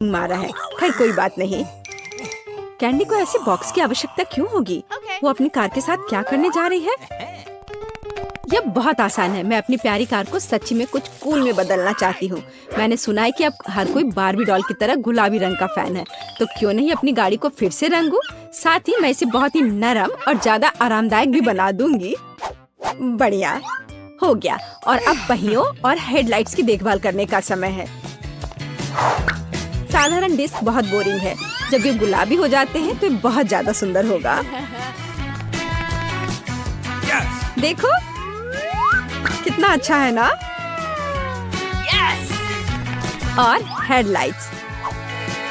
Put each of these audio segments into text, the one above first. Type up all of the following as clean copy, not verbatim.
मारा है। खैर कोई बात नहीं। कैंडी को ऐसे बॉक्स की आवश्यकता क्यों होगी? वो अपनी कार के साथ क्या करने जा रही है? यह बहुत आसान है। मैं अपनी प्यारी कार को सच्ची में कुछ कूल में बदलना चाहती हूँ। मैंने सुना है कि अब हर कोई बारबी डॉल की तरह गुलाबी रंग का फैन है, तो क्यों नहीं अपनी गाड़ी को फिर से रंगूं? साथ ही मैं इसे बहुत ही नरम और ज्यादा आरामदायक भी बना दूंगी। बढ़िया हो गया। और अब पहियों और हेडलाइट्स की देखभाल करने का समय है। साधारण डिस्क बहुत बोरिंग है। जब ये गुलाबी हो जाते हैं तो ये बहुत ज्यादा सुंदर होगा। देखो कितना अच्छा है ना? और हेडलाइट्स,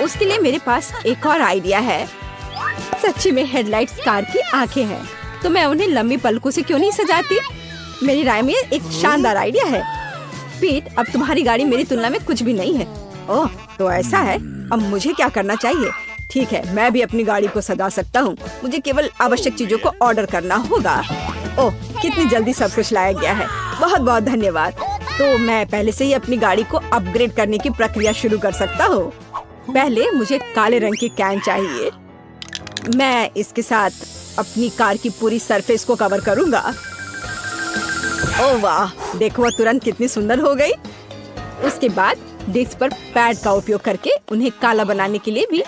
उसके लिए मेरे पास एक और आइडिया है। सच्ची में हेडलाइट्स कार की आंखें हैं, तो मैं उन्हें लंबी पलकों से क्यों नहीं सजाती? मेरी राय में एक शानदार आइडिया है। पीट, अब तुम्हारी गाड़ी मेरी तुलना में कुछ भी नहीं है। ओह, तो ऐसा है। अब मुझे क्या करना चाहिए? ठीक है, मैं भी अपनी गाड़ी को सजा सकता हूँ। मुझे केवल आवश्यक चीजों को ऑर्डर करना होगा। ओह, कितनी जल्दी सब कुछ लाया गया है। बहुत बहुत धन्यवाद। तो मैं पहले से ही अपनी गाड़ी को अपग्रेड करने की प्रक्रिया शुरू कर सकता हूँ। पहले मुझे काले रंग की कैन चाहिए। मैं इसके साथ अपनी कार की पूरी सरफेस को कवर करूँगा। ओह वाह, देखो वह तुरंत कितनी सुंदर हो गई। उसके बाद डिस्क पर पैड का उपयोग करके उन्हें काला बनाने के लिए भी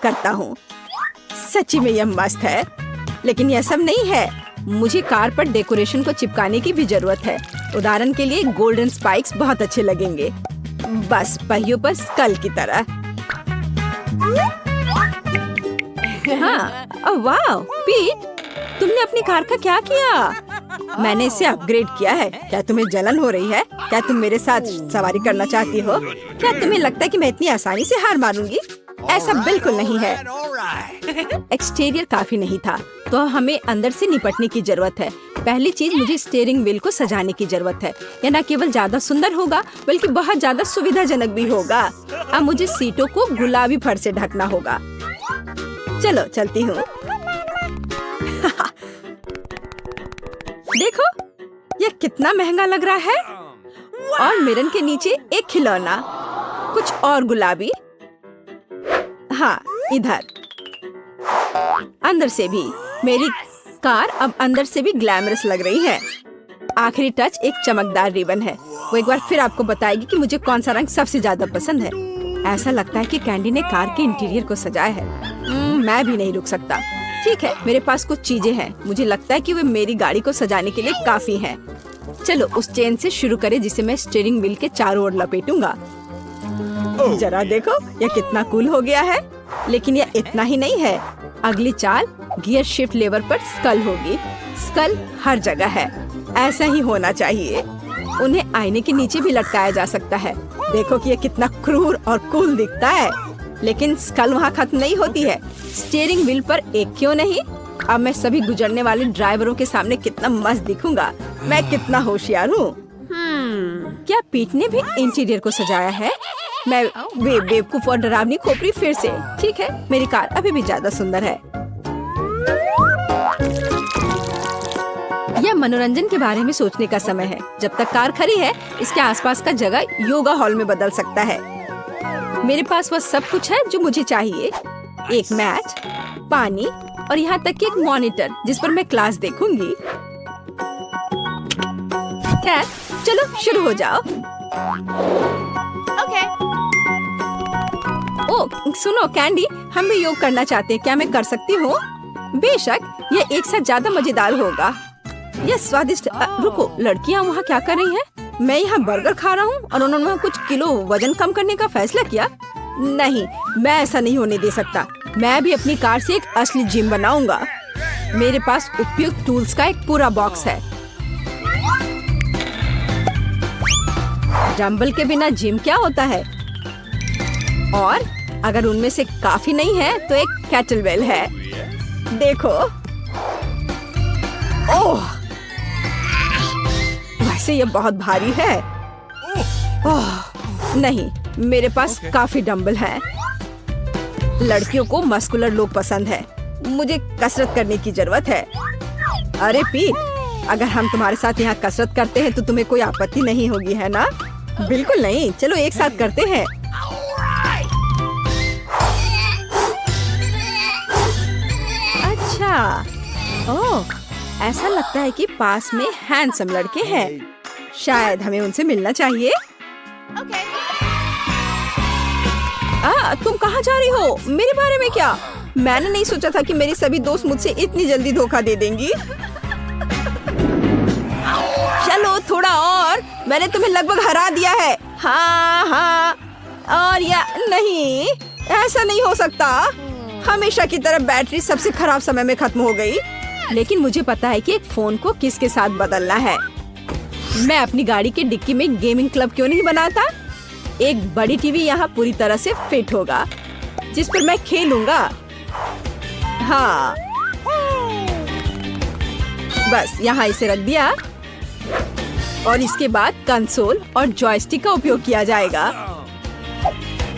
करता हूँ। सच्ची में यह मस्त है। लेकिन यह सब नहीं है, मुझे कार पर डेकोरेशन को चिपकाने की भी जरूरत है। उदाहरण के लिए गोल्डन स्पाइक्स बहुत अच्छे लगेंगे, बस पहियों पर स्कल की तरह। हाँ, ओह वाह पीट, तुमने अपनी कार का क्या किया? मैंने इसे अपग्रेड किया है। क्या तुम्हें जलन हो रही है? क्या तुम मेरे साथ सवारी करना चाहती हो? क्या तुम्हें लगता है कि मैं इतनी आसानी से हार मानूंगी? ऐसा बिल्कुल नहीं है। एक्सटीरियर काफी नहीं था, तो हमें अंदर से निपटने की जरूरत है। पहली चीज, मुझे स्टीयरिंग व्हील को सजाने की जरूरत है। यह न केवल ज्यादा सुंदर होगा, बल्कि बहुत ज्यादा सुविधाजनक भी होगा। अब मुझे सीटों को गुलाबी फर से ढकना होगा। चलो चलती हूँ। देखो यह कितना महंगा लग रहा है। और मिरर के नीचे एक खिलौना, कुछ और गुलाबी। हाँ, इधर अंदर से भी। मेरी कार अब अंदर से भी ग्लैमरस लग रही है। आखिरी टच एक चमकदार रिबन है। वो एक बार फिर आपको बताएगी कि मुझे कौन सा रंग सबसे ज्यादा पसंद है। ऐसा लगता है कि कैंडी ने कार के इंटीरियर को सजाया है। मैं भी नहीं रुक सकता। ठीक है, मेरे पास कुछ चीजें हैं। मुझे लगता है कि वे मेरी गाड़ी को सजाने के लिए काफी हैं। चलो उस चेन से शुरू करें जिसे मैं स्टीयरिंग व्हील के चारों ओर लपेटूंगा। जरा देखो यह कितना कूल हो गया है। लेकिन यह इतना ही नहीं है। अगली चाल गियर शिफ्ट लेवर पर स्कल होगी। स्कल हर जगह है, ऐसा ही होना चाहिए। उन्हें आईने के नीचे भी लटकाया जा सकता है। देखो कि यह कितना क्रूर और कूल दिखता है। लेकिन स्कल वहाँ खत्म नहीं होती है। स्टीयरिंग व्हील पर एक क्यों नहीं? अब मैं सभी गुजरने वाले ड्राइवरों के सामने कितना मस्त दिखूंगा। मैं कितना होशियार हूँ। क्या पीट ने भी इंटीरियर को सजाया है? मैं बेवकूफ और डरावनी खोपड़ी फिर से। ठीक है, मेरी कार अभी भी ज्यादा सुंदर है। यह मनोरंजन के बारे में सोचने का समय है। जब तक कार खड़ी है, इसके आसपास का जगह योगा हॉल में बदल सकता है। मेरे पास वह सब कुछ है जो मुझे चाहिए। एक मैच, पानी और यहाँ तक कि एक मॉनिटर जिस पर मैं क्लास देखूंगी। खैर, चलो शुरू हो जाओ। ओह सुनो कैंडी, हम भी योग करना चाहते हैं। क्या मैं कर सकती हूँ? बेशक, यह एक साथ ज्यादा मजेदार होगा। यह स्वादिष्ट। रुको, लड़कियाँ वहाँ क्या कर रही हैं? मैं यहाँ बर्गर खा रहा हूँ और उन्होंने वहाँ कुछ किलो वजन कम करने का फैसला किया। नहीं, मैं ऐसा नहीं होने दे सकता। मैं भी अपनी कार से एक असली जिम बनाऊंगा। मेरे पास उपयुक्त टूल्स का एक पूरा बॉक्स है। डंबल के बिना जिम क्या होता है? और अगर उनमें से काफी नहीं है तो एक कैटलबेल है। देखो, ओह, वैसे ये बहुत भारी है। ओह, नहीं, मेरे पास काफी डंबल हैं। लड़कियों को मस्कुलर लोग पसंद है। मुझे कसरत करने की जरूरत है। अरे पीट, अगर हम तुम्हारे साथ यहाँ कसरत करते हैं तो तुम्हें कोई आपत्ति नहीं होगी, है ना? बिल्कुल नहीं। चलो एक साथ करते हैं। ओह, ऐसा लगता है कि पास में हैंडसम लड़के हैं। शायद हमें उनसे मिलना चाहिए। तुम कहाँ जा रही हो? मेरे बारे में क्या? मैंने नहीं सोचा था कि मेरे सभी दोस्त मुझसे इतनी जल्दी धोखा दे देंगी। चलो थोड़ा और, मैंने तुम्हें लगभग हरा दिया है। हाँ, और या नहीं, ऐसा नहीं हो सकता। हमेशा की तरह बैटरी सबसे खराब समय में खत्म हो गई। लेकिन मुझे पता है कि एक फोन को किसके साथ बदलना है। मैं अपनी गाड़ी के डिक्की में गेमिंग क्लब क्यों नहीं बनाता? एक बड़ी टीवी यहाँ पूरी तरह से फिट होगा, जिस पर मैं खेलूंगा। हाँ, बस यहाँ इसे रख दिया और इसके बाद कंसोल और जॉयस्टिक का उपयोग किया जाएगा।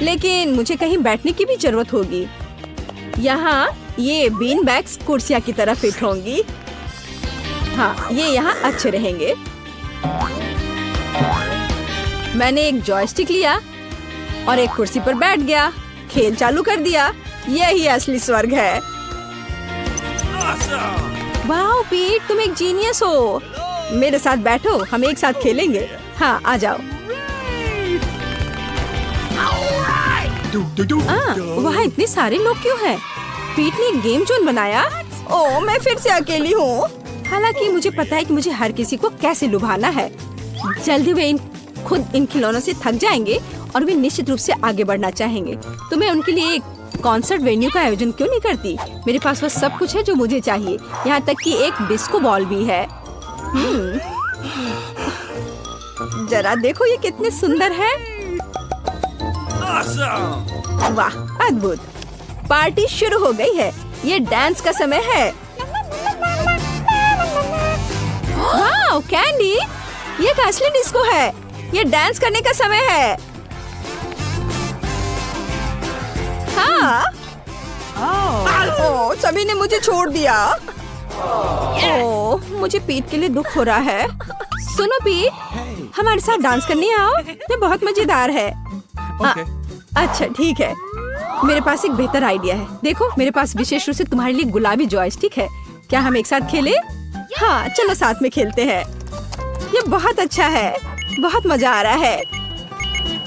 लेकिन मुझे कहीं बैठने की भी जरूरत होगी। यहाँ ये बीन बैग्स कुर्सियाँ की तरह फिट होंगी। हाँ, ये यहाँ अच्छे रहेंगे। मैंने एक जॉयस्टिक लिया और एक कुर्सी पर बैठ गया, खेल चालू कर दिया। यही असली स्वर्ग है। वाह पीट, तुम एक जीनियस हो। मेरे साथ बैठो, हम एक साथ खेलेंगे। हाँ, आ जाओ। वहाँ इतने सारे लोग क्यों हैं? पीट ने एक गेम जोन बनाया। ओह, मैं फिर से अकेली हूँ। हालांकि मुझे पता है कि मुझे हर किसी को कैसे लुभाना है। जल्दी वे खुद इन खिलौनों से थक जाएंगे और वे निश्चित रूप से आगे बढ़ना चाहेंगे। तो मैं उनके लिए एक कॉन्सर्ट वेन्यू का आयोजन क्यों नहीं करती? मेरे पास वह सब कुछ है जो मुझे चाहिए, यहाँ तक कि एक डिस्को बॉल भी है। जरा देखो ये कितने सुंदर है। वाह, अद्भुत। पार्टी शुरू हो गई है। ये डांस का समय है। वाह कैंडी, ये एक असली डिस्को है। ये डांस करने का समय है। हाँ। ओह, सभी ने मुझे छोड़ दिया। ओह, मुझे पीट के लिए दुख हो रहा है। सुनो पीट, हमारे साथ डांस करने आओ। ये बहुत मजेदार है। अच्छा ठीक है, मेरे पास एक बेहतर आइडिया है। देखो, मेरे पास विशेष रूप से तुम्हारे लिए गुलाबी जॉयस्टिक है। क्या हम एक साथ खेलें? हाँ, चलो साथ में खेलते हैं। ये बहुत अच्छा है, बहुत मजा आ रहा है।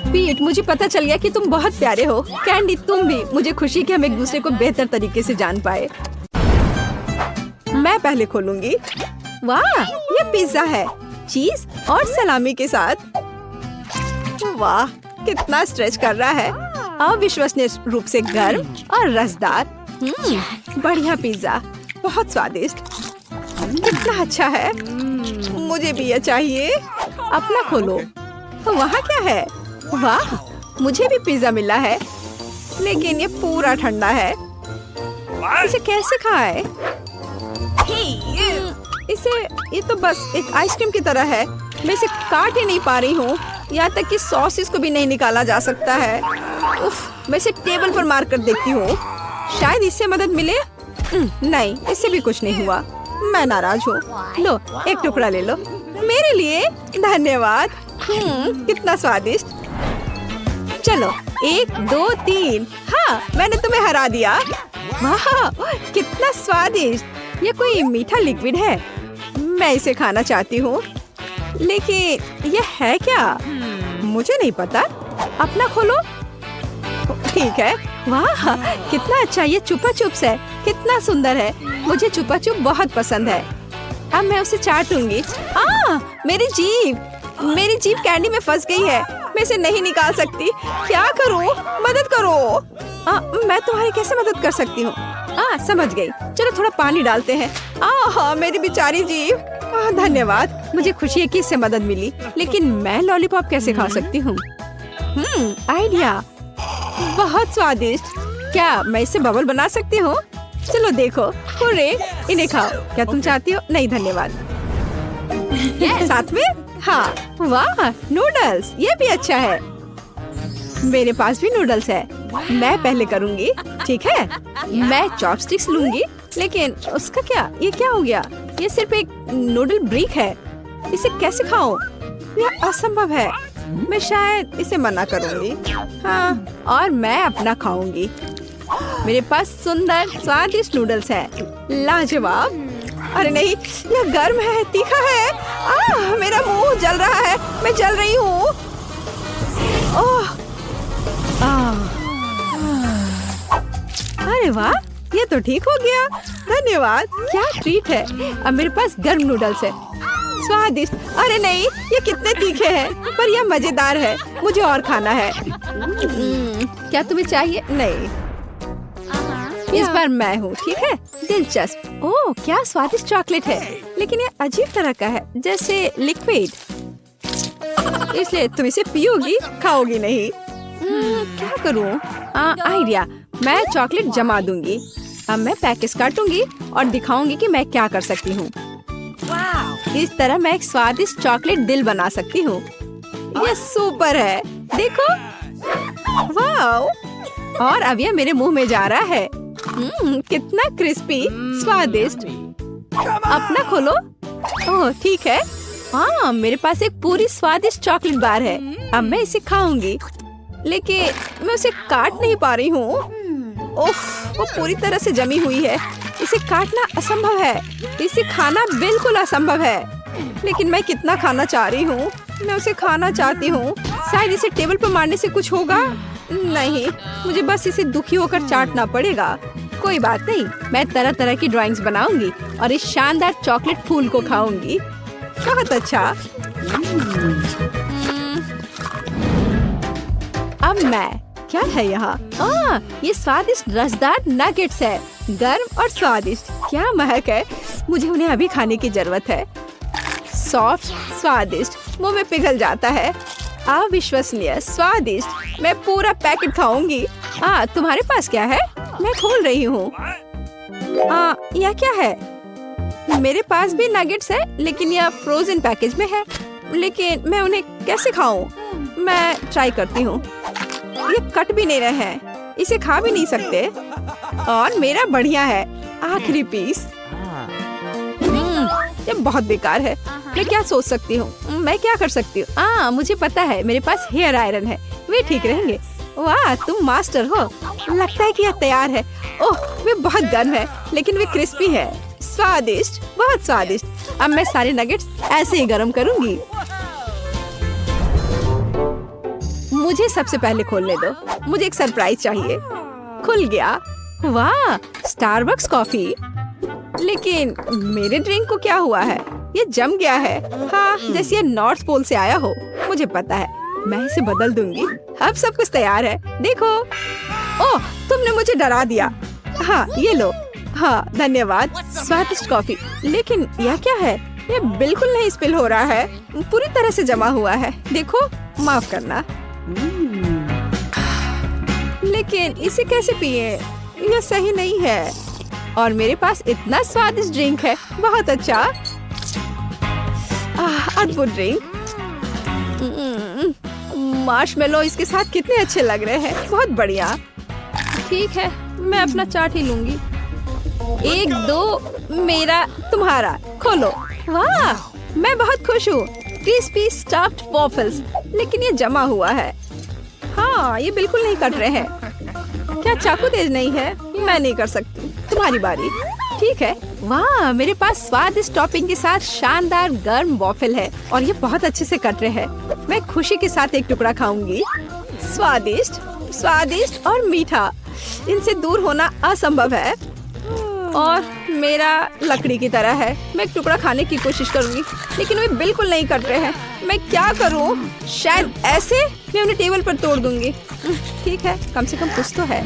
पीट, मुझे पता चल गया कि तुम बहुत प्यारे हो। कैंडी, तुम भी। मुझे खुशी कि हम एक दूसरे को बेहतर तरीके से जान पाए। मैं पहले खोलूंगी। वाह, ये पिज्जा है, चीज और सलामी के साथ। वाह, कितना स्ट्रेच कर रहा है। अविश्वसनीय रूप से गर्म और रसदार। बढ़िया पिज्जा, बहुत स्वादिष्ट। कितना अच्छा है। मुझे भी ये चाहिए। अपना खोलो। तो वहाँ क्या है? वाह, मुझे भी पिज्जा मिला है, लेकिन ये पूरा ठंडा है। इसे कैसे खाए? ये तो बस एक आइसक्रीम की तरह है। मैं इसे काट ही नहीं पा रही हूँ। यहाँ तक कि सॉस इसको भी नहीं निकाला जा सकता है। उफ, मैं इसे टेबल पर मार कर देखती हूँ। शायद इससे मदद मिले। नहीं, इससे भी कुछ नहीं हुआ। मैं नाराज हूँ। लो, एक टुकड़ा ले लो। मेरे लिए? धन्यवाद। कितना स्वादिष्ट। चलो, 1 2 3। हाँ, मैंने तुम्हें हरा दिया। वाह, कितना स्वादिष्ट। ये कोई मीठा लिक्विड है। मैं इसे खाना चाहती हूँ, लेकिन ये है क्या? मुझे नहीं पता। अपना खोलो। ठीक है। वाह, कितना अच्छा। ये चुपा चुप्स है। कितना सुंदर है। मुझे चुपा चुप बहुत पसंद है। अब मैं उसे चाटूंगी। मेरी जीभ कैंडी में फंस गई है। मैं इसे नहीं निकाल सकती। क्या करूं? मदद करो। मैं तुम्हारी कैसे मदद कर सकती हूँ? समझ गई। चलो थोड़ा पानी डालते हैं। मेरी बेचारी जीभ। धन्यवाद। मुझे खुशी है कि इससे मदद मिली, लेकिन मैं लॉलीपॉप कैसे खा सकती हूँ? आइडिया, बहुत स्वादिष्ट। क्या मैं इससे बबल बना सकती हूँ? चलो देखो। हुर्रे, इन्हें खाओ। क्या तुम चाहती हो? नहीं धन्यवाद। साथ में? हाँ। वाह, नूडल्स, ये भी अच्छा है। मेरे पास भी नूडल्स है। मैं पहले करूँगी, ठीक है? मैं चॉपस्टिक्स लूंगी, लेकिन उसका क्या? ये क्या हो गया? ये सिर्फ एक नूडल ब्रिक है। इसे कैसे खाऊं? यह असंभव है। मैं शायद इसे मना करूंगी। हाँ, और मैं अपना खाऊंगी। मेरे पास सुंदर स्वादिष्ट नूडल्स है। लाजवाब। अरे नहीं, यह गर्म है, तीखा है। मेरा मुंह जल रहा है, मैं जल रही हूँ। ओह, अरे वाह, ये तो ठीक हो गया। धन्यवाद, क्या ट्रीट है। अब मेरे पास गर्म नूडल्स है, स्वादिष्ट। अरे नहीं, ये कितने तीखे हैं, पर यह मजेदार है। मुझे और खाना है। क्या तुम्हें चाहिए? नहीं, इस बार मैं हूँ, ठीक है। दिलचस्प। ओह, क्या स्वादिष्ट चॉकलेट है, लेकिन ये अजीब तरह का है, जैसे लिक्विड। इसलिए तुम इसे पियोगी, खाओगी नहीं। क्या करूँ? आइडिया, मैं चॉकलेट जमा दूंगी। अब मैं पैकेज काटूंगी और दिखाऊंगी कि मैं क्या कर सकती हूँ। इस तरह मैं एक स्वादिष्ट चॉकलेट दिल बना सकती हूँ। ये सुपर है, देखो। वाह! और अब यह मेरे मुंह में जा रहा है। कितना क्रिस्पी, स्वादिष्ट। अपना खोलो। ओह, ठीक है। हाँ, मेरे पास एक पूरी स्वादिष्ट चॉकलेट बार है। अब मैं इसे खाऊंगी, लेकिन मैं उसे काट नहीं पा रही हूँ। उफ, वो पूरी तरह से जमी हुई है। इसे काटना असंभव है, इसे खाना बिल्कुल असंभव है। लेकिन मैं कितना खाना चाह रही हूँ। मैं उसे खाना चाहती हूँ। शायद इसे टेबल पर मारने से कुछ होगा। नहीं, मुझे बस इसे दुखी होकर चाटना पड़ेगा। कोई बात नहीं, मैं तरह तरह की ड्राइंग्स बनाऊंगी और इस शानदार चॉकलेट फूल को खाऊंगी। बहुत अच्छा। अब मैं, क्या है यहाँ? ये स्वादिष्ट रसदार नगेट्स है, गर्म और स्वादिष्ट। क्या महक है, मुझे उन्हें अभी खाने की जरूरत है। सॉफ्ट, स्वादिष्ट, मुंह में पिघल जाता है। अविश्वसनीय स्वादिष्ट। मैं पूरा पैकेट खाऊंगी। तुम्हारे पास क्या है? मैं खोल रही हूँ। यह क्या है? मेरे पास भी नगेट्स है, लेकिन यह फ्रोजन पैकेज में है। लेकिन मैं उन्हें कैसे खाऊं? मैं ट्राई करती हूँ। ये कट भी नहीं रहे हैं, इसे खा भी नहीं सकते। और मेरा बढ़िया है, आखिरी पीस। ये बहुत बेकार है। मैं क्या सोच सकती हूँ? मैं क्या कर सकती हूँ? मुझे पता है, मेरे पास हेयर आयरन है, वे ठीक रहेंगे। वाह, तुम मास्टर हो। लगता है कि यह तैयार है। ओह, वे बहुत गर्म है, लेकिन वे क्रिस्पी है। स्वादिष्ट, बहुत स्वादिष्ट। अब मैं सारे नगेट्स ऐसे ही गर्म करूंगी। मुझे सबसे पहले खोलने दो, मुझे एक सरप्राइज चाहिए। खुल गया। वाह, स्टारबक्स कॉफी। लेकिन मेरे ड्रिंक को क्या हुआ है? ये जम गया है। हाँ, जैसे ये नॉर्थ पोल से आया हो। मुझे पता है, मैं इसे बदल दूंगी। अब सब कुछ तैयार है, देखो। ओह, तुमने मुझे डरा दिया। हाँ, ये लो। हाँ, धन्यवाद। स्वादिष्ट कॉफी। लेकिन यह क्या है? ये बिल्कुल नहीं स्पिल हो रहा है, पूरी तरह से जमा हुआ है। देखो, माफ करना। लेकिन इसे कैसे पिए? यह सही नहीं है। और मेरे पास इतना स्वादिष्ट ड्रिंक है। बहुत अच्छा, अद्भुत ड्रिंक। मार्शमेलो इसके साथ कितने अच्छे लग रहे हैं। बहुत बढ़िया। ठीक है, मैं अपना चाट ही लूंगी। 1, 2, मेरा, तुम्हारा। खोलो। वाह, मैं बहुत खुश हूँ। Crispy stuffed waffles. लेकिन ये जमा हुआ है। हाँ, ये बिल्कुल नहीं कट रहे हैं। क्या चाकू तेज नहीं है? मैं नहीं कर सकती। तुम्हारी बारी। ठीक है। वाह, मेरे पास स्वादिष्ट टॉपिंग के साथ शानदार गर्म वॉफल है और ये बहुत अच्छे से कट रहे हैं। मैं खुशी के साथ एक टुकड़ा खाऊंगी। स्वादिष्ट, स्वादिष्ट और मीठा। इनसे दूर होना असंभव है। और मेरा लकड़ी की तरह है। मैं एक टुकड़ा खाने की कोशिश करूंगी, लेकिन वे बिल्कुल नहीं कट रहे हैं। मैं क्या करूं? शायद ऐसे मैं उन्हें टेबल पर तोड़ दूंगी। ठीक है, कम से कम कुछ तो है।